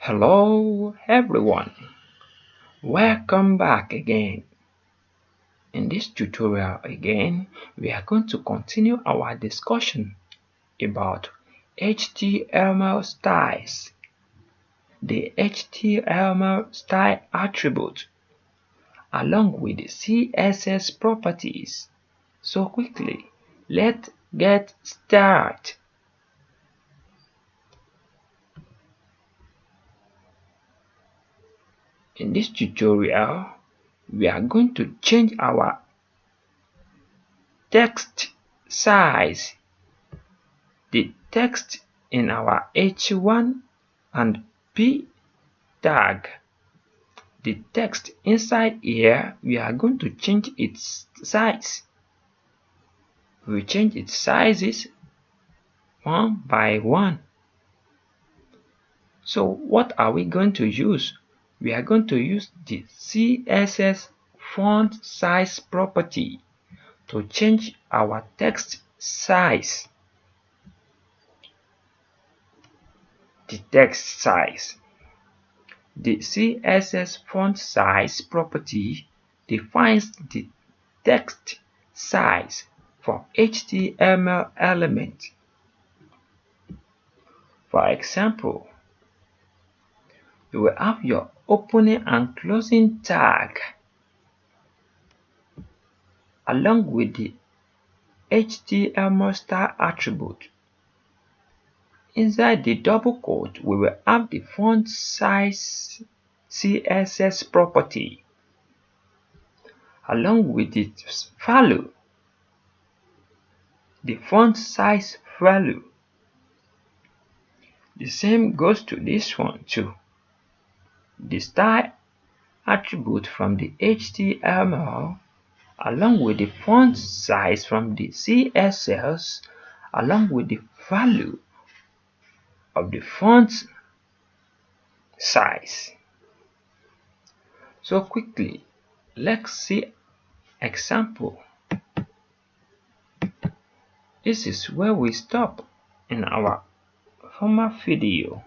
Hello everyone, welcome back again. In this tutorial again, we are going to continue our discussion about HTML styles, the HTML style attribute, along with the CSS properties. So quickly, let's get started. In this tutorial, we are going to change our text size, the text in our H1 and P tag. The text inside here, we are going to change its size. We change its sizes one by one. So what are we going to use? We are going to use the CSS font size property to change our text size. The text size. The CSS font size property defines the text size for HTML element. For example, you will have your opening and closing tag along with the HTML style attribute. Inside the double quote, we will have the font size CSS property along with its value, the font size value. The same goes to this one too. The style attribute from the HTML along with the font size from the CSS along with the value of the font size. So quickly, let's see example. This is where we stop in our former video.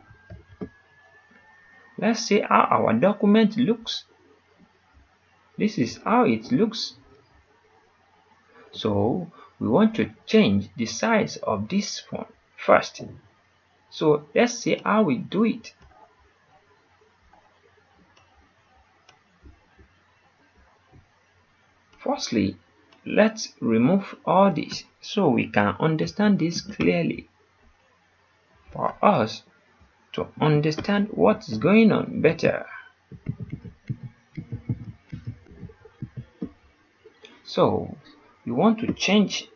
Let's see how our document looks. This is how it looks. So we want to change the size of this font first. So let's see how we do it. Firstly, let's remove all this so we can understand this clearly. For us to understand what is going on better. So you want to change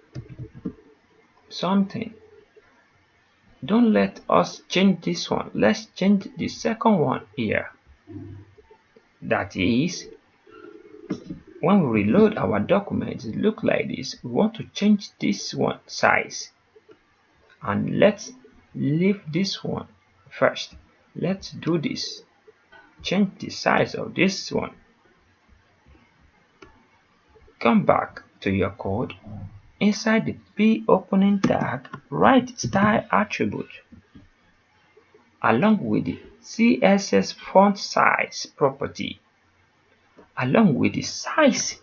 something. Don't let us change this one. Let's change the second one here. That is, when we reload our document, it looks like this. We want to change this one size. And let's leave this one first. Let's do this. Change the size of this one. Come back to your code. Inside the P opening tag, write style attribute along with the CSS font size property along with the size.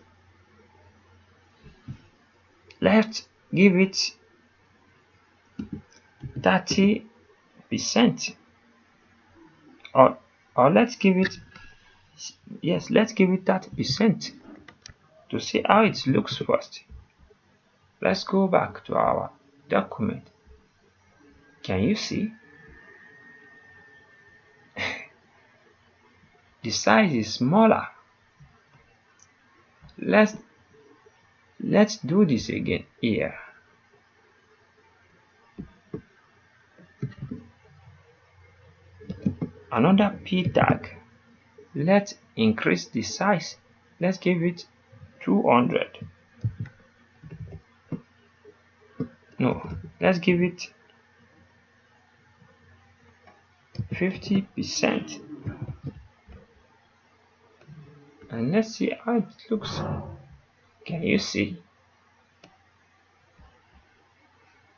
Let's give it 30% or let's give it, yes, let's give it 30% to see how it looks first. Let's go back to our document. Can you see? The size is smaller. Let's do this again here. Another P tag. Let's increase the size. Let's give it 200. No, let's give it 50%. And let's see how it looks. Can you see?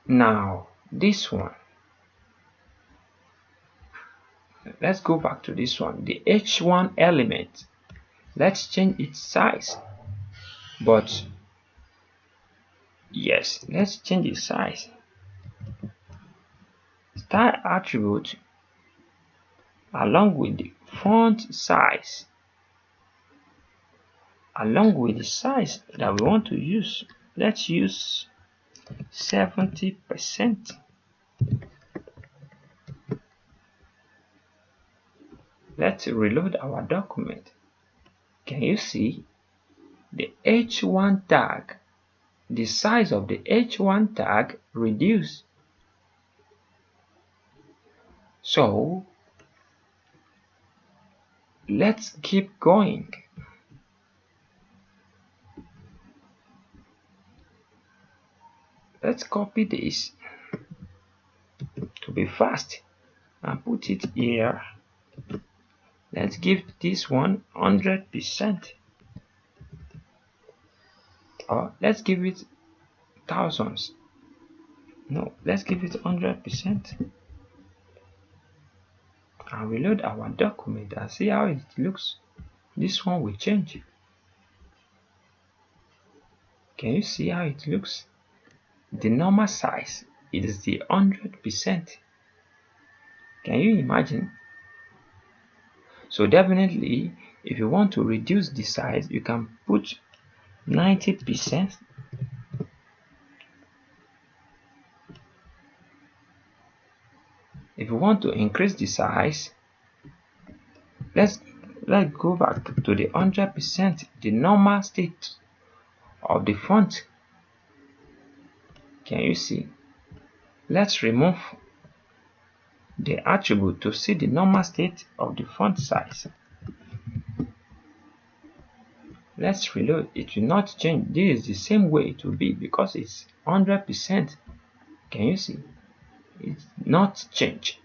Now this one. Let's go back to this one, the h1 element. Let's change its size. But yes, let's change its size. Style attribute along with the font size, along with the size that we want to use. Let's use 70%. Let's reload our document. Can you see the h1 tag? The size of the h1 tag reduced. So let's keep going. Let's copy this to be fast and put it here. Let's give this one 100%, or let's give it thousands. No, let's give it 100% and reload our document and see how it looks. This one will change. Can you see how it looks? The normal size is the 100%. Can you imagine? So definitely, if you want to reduce the size, you can put 90%. If you want to increase the size, let's go back to the 100%, the normal state of the font. Can you see? Let's remove the attribute to see the normal state of the font size. Let's reload. It will not change. This is the same way it will be because it's 100%. Can you see? It's not change.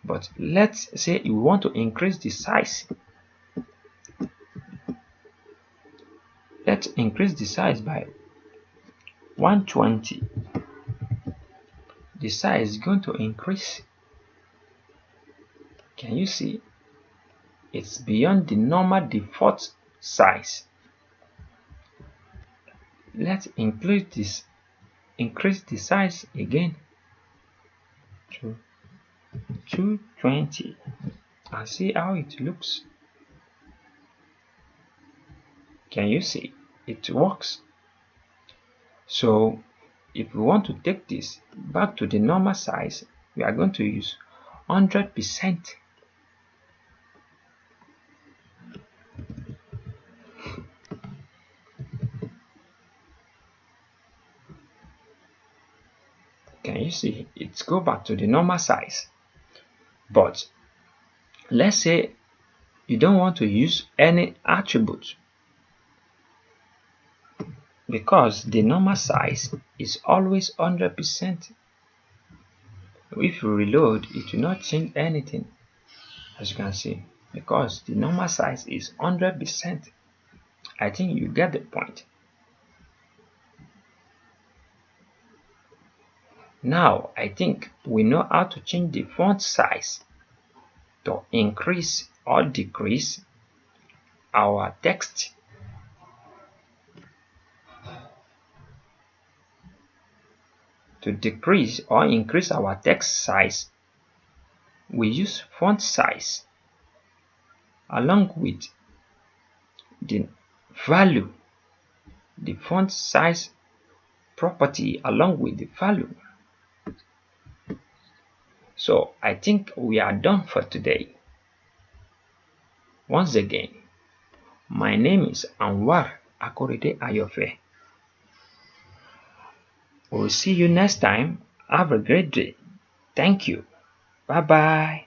But let's say you want to increase the size. Let's increase the size by 120. The size is going to increase. Can you see? It's beyond the normal default size. Let's increase the size again to 220 and see how it looks. Can you see? It works. So if we want to take this back to the normal size, we are going to use 100%. Can you see? It's go back to the normal size. But let's say you don't want to use any attribute because the normal size is always 100%. If you reload, it will not change anything, as you can see, because the normal size is 100%. I think you get the point. Now I think we know how to change the font size to increase or decrease our text. To decrease or increase our text size, we use font size along with the value, the font size property along with the value. So I think we are done for today. Once again, my name is Anwar Akorede Ayofe. We'll see you next time. Have a great day. Thank you. Bye bye.